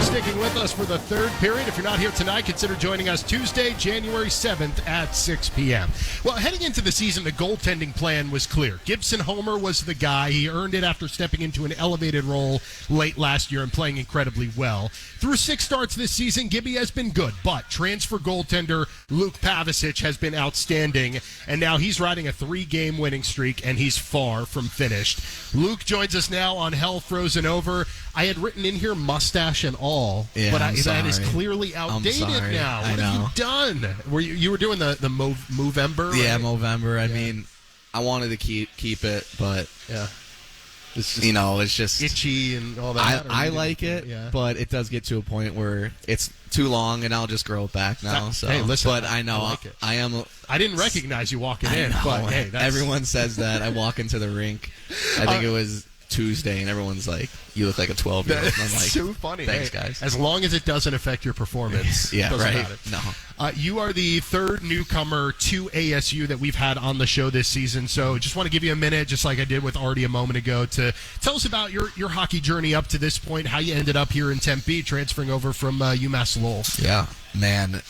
sticking with us for the third period. If you're not here tonight, consider joining us Tuesday, January 7th at 6 p.m. Well, heading into the season, the goaltending plan was clear. Gibson Homer was the guy. He earned it after stepping into an elevated role late last year and playing incredibly well. Through 6 starts this season, Gibby has been good, but transfer goaltender Luke Pavicich has been outstanding, and now he's riding a 3-game winning streak, and he's far from finished. Luke joins us now on Hell Frozen Over. I had written in here mustache and all, but that is clearly outdated now. What have you done? You were doing the Movember? Yeah, right? Movember. I mean, I wanted to keep it, but it's just, it's just itchy and all that. I like it, but it does get to a point where it's too long, and I'll just grow it back now. Hey, listen, but I know I am. I didn't recognize you walking in, but hey, everyone says that. I walk into the rink. I think it was Tuesday, and everyone's like, "You look like a 12-year-old." And I'm like, so funny. Thanks, guys. As long as it doesn't affect your performance, doesn't matter. No. You are the third newcomer to ASU that we've had on the show this season, so just want to give you a minute, just like I did with Artie a moment ago, to tell us about your hockey journey up to this point, how you ended up here in Tempe, transferring over from UMass Lowell. Yeah, man.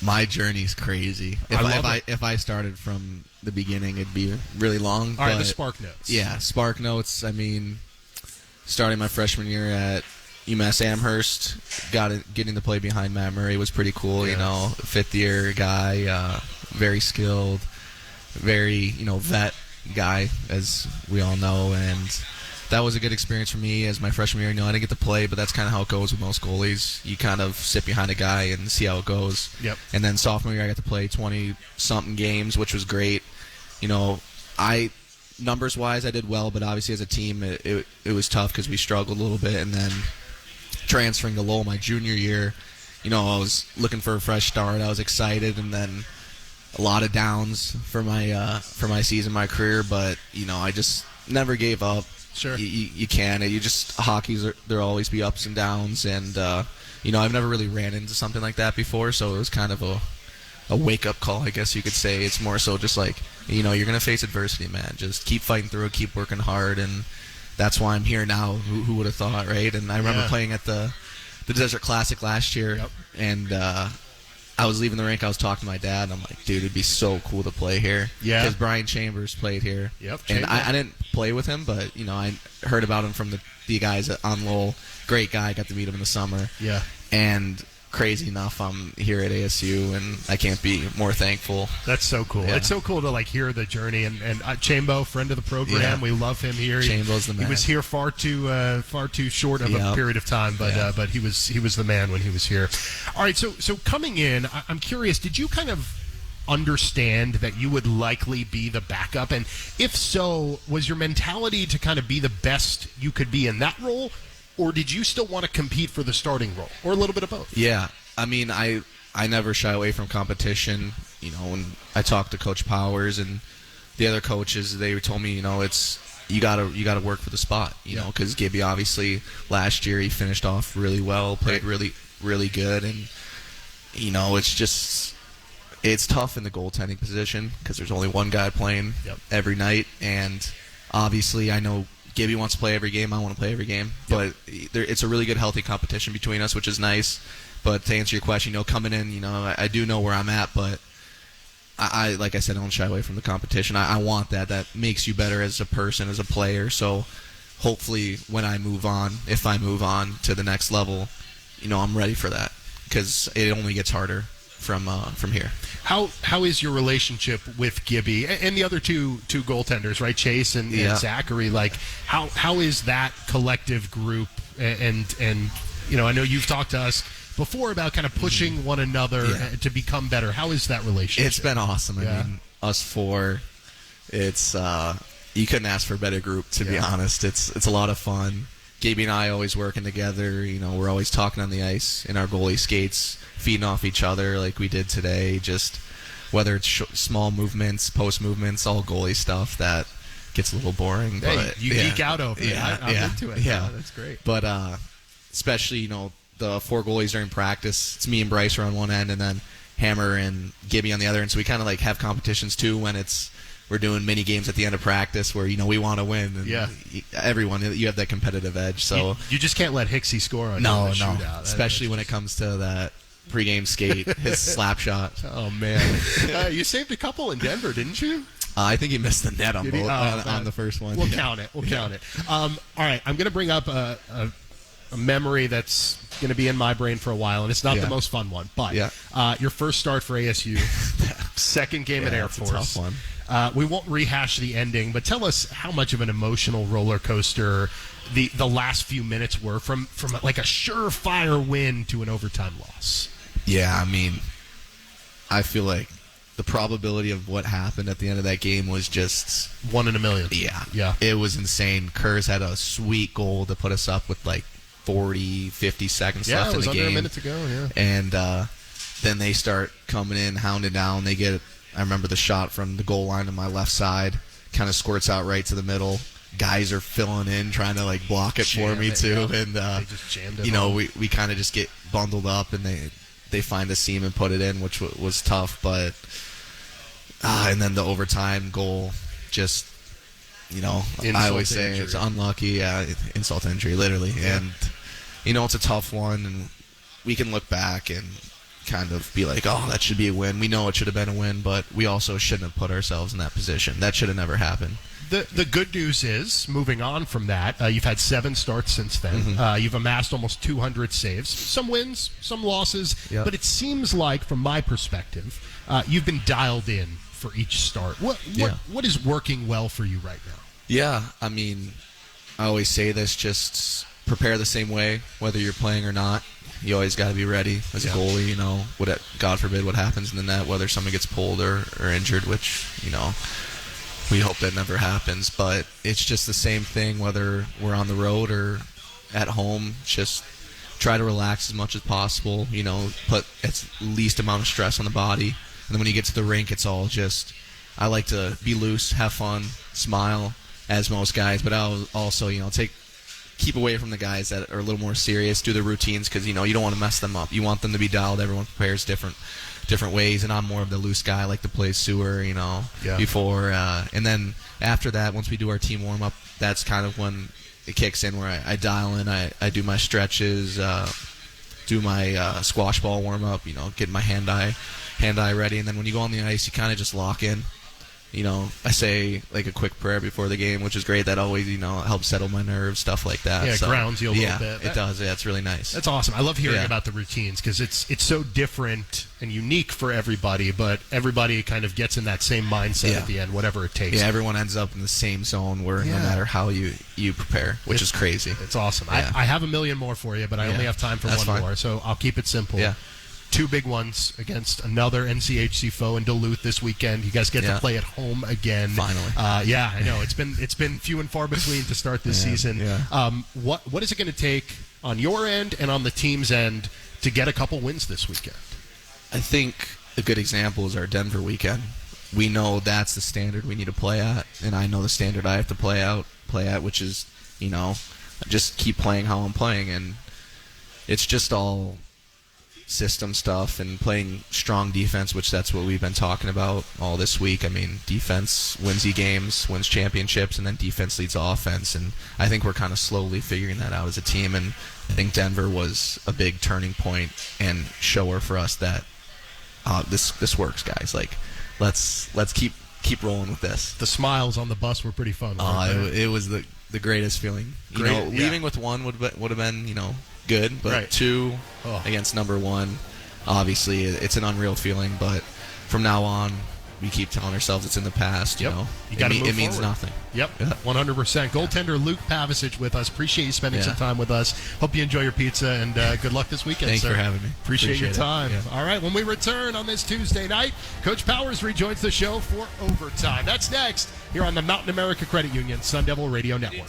My journey's crazy. If I started from the beginning, it'd be really long. All right, the Spark Notes. Yeah, Spark Notes. I mean, starting my freshman year at UMass Amherst, getting to play behind Matt Murray was pretty cool. Yes. You know, 5th-year guy, very skilled, very vet guy, as we all know, and that was a good experience for me as my freshman year. I didn't get to play, but that's kind of how it goes with most goalies. You kind of sit behind a guy and see how it goes. Yep. And then sophomore year, I got to play 20-something games, which was great. Numbers-wise, I did well, but obviously as a team, it was tough because we struggled a little bit. And then transferring to Lowell my junior year, I was looking for a fresh start. I was excited, and then a lot of downs for my season, my career. But I just never gave up. Sure. You can. There'll always be ups and downs, and I've never really ran into something like that before, so it was kind of a wake-up call, I guess you could say. It's more so just like, you're going to face adversity, man. Just keep fighting through it, keep working hard, and that's why I'm here now. Who would have thought, right? And I remember playing at the Desert Classic last year, and I was leaving the rink. I was talking to my dad, and I'm like, dude, it'd be so cool to play here. Yeah. Because Brian Chambers played here. Yep. And I didn't play with him, but, I heard about him from the guys on Lowell. Great guy. Got to meet him in the summer. Yeah. And crazy enough, I'm here at ASU, and I can't be more thankful. That's so cool. Yeah. It's so cool to hear the journey. And Chambo, friend of the program, we love him here. Chambo's the man. He was here far too short of a period of time, but he was the man when he was here. All right, so coming in, I'm curious, did you kind of understand that you would likely be the backup? And if so, was your mentality to kind of be the best you could be in that role? Or did you still want to compete for the starting role? Or a little bit of both? Yeah. I mean, I never shy away from competition. When I talked to Coach Powers and the other coaches, they told me, it's you gotta work for the spot, because Gibby, obviously, last year he finished off really well, played really, really good, and, it's tough in the goaltending position because there's only one guy playing every night, and obviously I know Gibby wants to play every game. I want to play every game. But it's a really good, healthy competition between us, which is nice. But to answer your question, coming in, I do know where I'm at, but I like I said, I don't shy away from the competition. I want that. That makes you better as a person, as a player. So hopefully when I move on, if I move on to the next level, I'm ready for that because it only gets harder from here. How is your relationship with Gibby and the other two goaltenders, right? Chase and Zachary. How is that collective group? And I know you've talked to us before about kind of pushing one another to become better. How is that relationship? It's been awesome. I mean, us four, it's you couldn't ask for a better group, to be honest. It's a lot of fun. Gibby and I always working together. We're always talking on the ice in our goalie skates, feeding off each other like we did today. Just whether it's small movements, post movements, all goalie stuff that gets a little boring. Hey, but you geek out over it. I'm into it. Yeah, that's great. But especially the 4 goalies during practice. It's me and Bryce are on one end, and then Hammer and Gibby on the other end. So we kind of have competitions too when it's we're doing mini games at the end of practice where we want to win. And everyone, you have that competitive edge. So you just can't let Hicksy score on no, the shootout. Especially when it comes to that pregame skate, his slap shot. Oh man, you saved a couple in Denver, didn't you? I think he missed the net on both on the first one. We'll count it. We'll count it. All right, I'm going to bring up a memory that's going to be in my brain for a while, and it's not the most fun one. But your first start for ASU, second game at Air Force. A tough one. We won't rehash the ending, but tell us how much of an emotional roller coaster the last few minutes were from like a surefire win to an overtime loss. Yeah, I mean, I feel like the probability of what happened at the end of that game was just 1 in a million. Yeah. It was insane. Kurz had a sweet goal to put us up with like 40, 50 seconds left in the game. Yeah, it was under a minute to go, yeah. And then they start coming in, hounding down. I remember the shot from the goal line on my left side, kind of squirts out right to the middle. Guys are filling in, trying to like block it for me too. Yeah. And they just jammed it we kind of just get bundled up, and they find a seam and put it in, which was tough. But and then the overtime goal, just I always say it's unlucky. Insult to injury, literally. Yeah. And it's a tough one, and we can look back and kind of be like, oh, that should be a win. We know it should have been a win, but we also shouldn't have put ourselves in that position. That should have never happened. The good news is, moving on from that, you've had 7 starts since then. Mm-hmm. You've amassed almost 200 saves. Some wins, some losses. Yep. But it seems like, from my perspective, you've been dialed in for each start. What is working well for you right now? Yeah, I mean, I always say this, just prepare the same way, whether you're playing or not. You always got to be ready as a goalie. God forbid what happens in the net, whether someone gets pulled or injured, which, we hope that never happens. But it's just the same thing, whether we're on the road or at home. Just try to relax as much as possible, put as least amount of stress on the body. And then when you get to the rink, it's all just, I like to be loose, have fun, smile, as most guys, but I'll also, keep away from the guys that are a little more serious, do the routines, because, you don't want to mess them up. You want them to be dialed. Everyone prepares different ways, and I'm more of the loose guy. I like to play sewer, before. And then after that, once we do our team warm-up, that's kind of when it kicks in, where I dial in, I do my stretches, do my squash ball warm-up, get my hand-eye ready, and then when you go on the ice, you kind of just lock in. I say like a quick prayer before the game, which is great. That always, helps settle my nerves, stuff like that. Yeah, it grounds you a little bit. It does. Yeah, it's really nice. That's awesome. I love hearing about the routines, because it's so different and unique for everybody, but everybody kind of gets in that same mindset at the end, whatever it takes. Yeah, everyone ends up in the same zone where no matter how you prepare, which is crazy. It's awesome. Yeah. I have a million more for you, but I only have time for one more, so I'll keep it simple. Yeah. 2 big ones against another NCHC foe in Duluth this weekend. You guys get to play at home again. Finally. I know it's been few and far between to start this season. Yeah. What is it going to take on your end and on the team's end to get a couple wins this weekend? I think a good example is our Denver weekend. We know that's the standard we need to play at, and I know the standard I have to play at, which is, just keep playing how I'm playing, and it's just all system stuff and playing strong defense, which that's what we've been talking about all this week. I mean, defense wins you games, wins championships, and then defense leads offense, and I think we're kind of slowly figuring that out as a team, and I think Denver was a big turning point and shower for us that this works, guys. Like, let's keep rolling with this. The smiles on the bus were pretty fun. It was the greatest feeling. Leaving with one would have been, good, but 2 against number 1, obviously it's an unreal feeling, but from now on we keep telling ourselves it's in the past. You gotta move forward. Means nothing. 100%. Goaltender Luke Pavicich with us. Appreciate you spending some time with us. Hope you enjoy your pizza, and good luck this weekend. Thanks for having me. Appreciate your time. All right, when we return on this Tuesday night, Coach Powers rejoins the show for overtime. That's next here on the Mountain America Credit Union Sun Devil Radio Network.